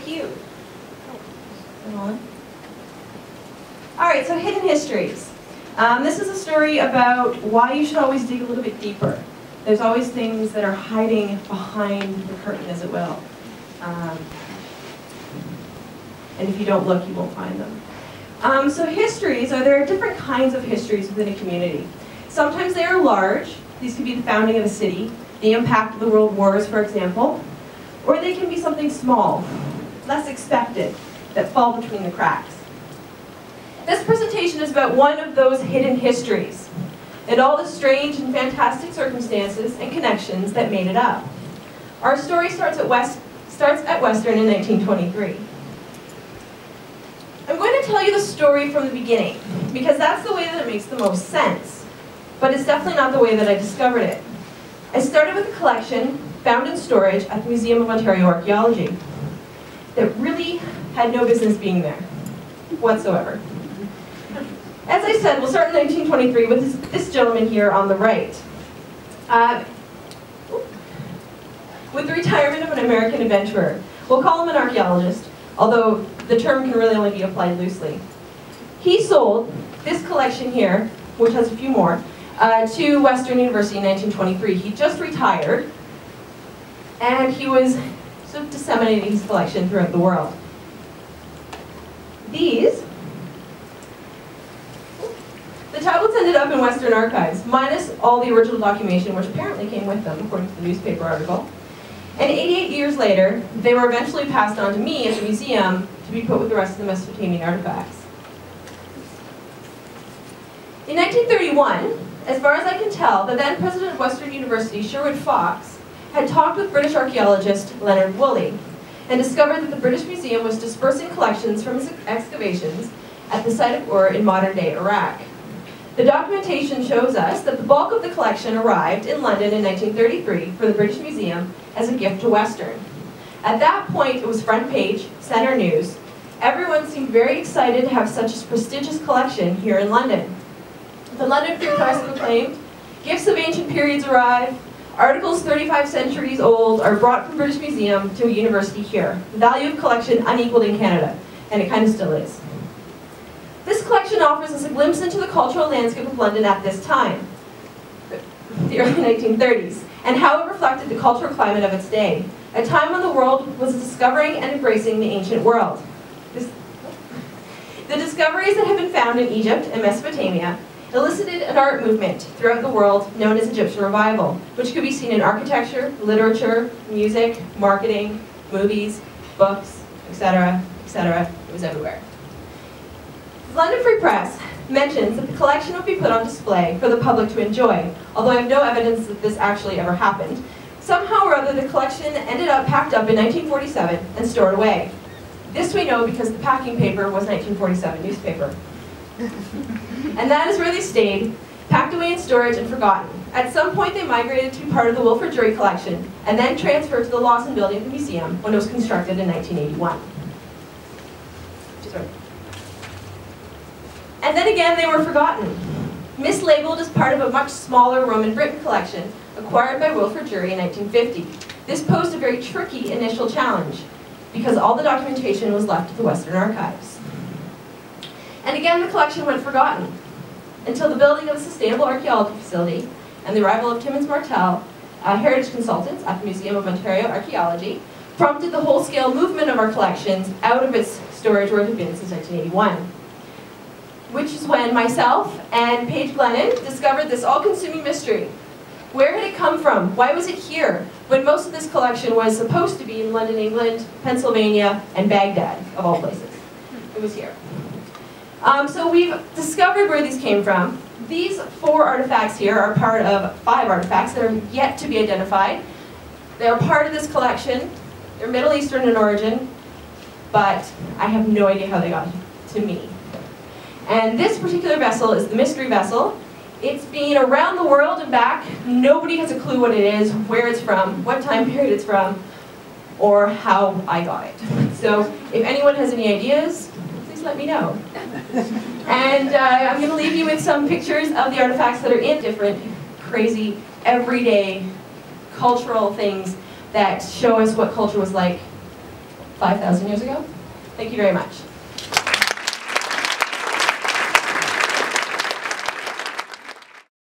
cute. Alright, so hidden histories. This is a story about why you should always dig a little bit deeper. There's always things that are hiding behind the curtain, as it will. And if you don't look, you won't find them. So histories, there are different kinds of histories within a community. Sometimes they are large. These could be the founding of a city, the impact of the world wars, for example. Or they can be something small, less expected, that fall between the cracks. This presentation is about one of those hidden histories, and all the strange and fantastic circumstances and connections that made it up. Our story starts at Western in 1923. I'm going to tell you the story from the beginning, because that's the way that it makes the most sense. But it's definitely not the way that I discovered it. I started with a collection found in storage at the Museum of Ontario Archaeology that really had no business being there whatsoever. As I said, we'll start in 1923 with this gentleman here on the right. With the retirement of an American adventurer. We'll call him an archaeologist, although the term can really only be applied loosely. He sold this collection here, which has a few more, to Western University in 1923. He just retired, and he was sort of disseminating his collection throughout the world. The tablets ended up in Western archives, minus all the original documentation, which apparently came with them, according to the newspaper article. And 88 years later, they were eventually passed on to me at the museum to be put with the rest of the Mesopotamian artifacts. In 1931, as far as I can tell, the then president of Western University, Sherwood Fox, had talked with British archaeologist Leonard Woolley and discovered that the British Museum was dispersing collections from his excavations at the site of Ur in modern-day Iraq. The documentation shows us that the bulk of the collection arrived in London in 1933 for the British Museum as a gift to Western. At that point, it was front page, center news. Everyone seemed very excited to have such a prestigious collection here in London. The London Free Press proclaimed, gifts of ancient periods arrive, articles 35 centuries old are brought from British Museum to a university here. The value of collection unequaled in Canada, and it kind of still is. This collection offers us a glimpse into the cultural landscape of London at this time, the early 1930s, and how it reflected the cultural climate of its day, a time when the world was discovering and embracing the ancient world. The discoveries that have been found in Egypt and Mesopotamia elicited an art movement throughout the world known as Egyptian Revival, which could be seen in architecture, literature, music, marketing, movies, books, etc., etc. It was everywhere. The London Free Press mentions that the collection would be put on display for the public to enjoy, although I have no evidence that this actually ever happened. Somehow or other, the collection ended up packed up in 1947 and stored away. This we know because the packing paper was 1947 newspaper. And that is where they stayed, packed away in storage and forgotten. At some point, they migrated to part of the Wilfrid Laurier collection, and then transferred to the Lawson building of the museum when it was constructed in 1981. And then again, they were forgotten. Mislabeled as part of a much smaller Roman Britain collection acquired by Wilfrid Laurier in 1950. This posed a very tricky initial challenge because all the documentation was left at the Western archives. And again, the collection went forgotten until the building of a sustainable archaeology facility and the arrival of Timmins Martel, heritage consultants at the Museum of Ontario Archaeology, prompted the whole-scale movement of our collections out of its storage where it had been since 1981. Which is when myself and Paige Glennon discovered this all-consuming mystery. Where had it come from? Why was it here? When most of this collection was supposed to be in London, England, Pennsylvania, and Baghdad, of all places. It was here. So we've discovered where these came from. These 4 artifacts here are part of 5 artifacts that are yet to be identified. They're part of this collection. They're Middle Eastern in origin, but I have no idea how they got to me. And this particular vessel is the mystery vessel. It's been around the world and back. Nobody has a clue what it is, where it's from, what time period it's from, or how I got it. So if anyone has any ideas, please let me know. And I'm going to leave you with some pictures of the artifacts that are in different, crazy, everyday cultural things that show us what culture was like 5,000 years ago? Thank you very much.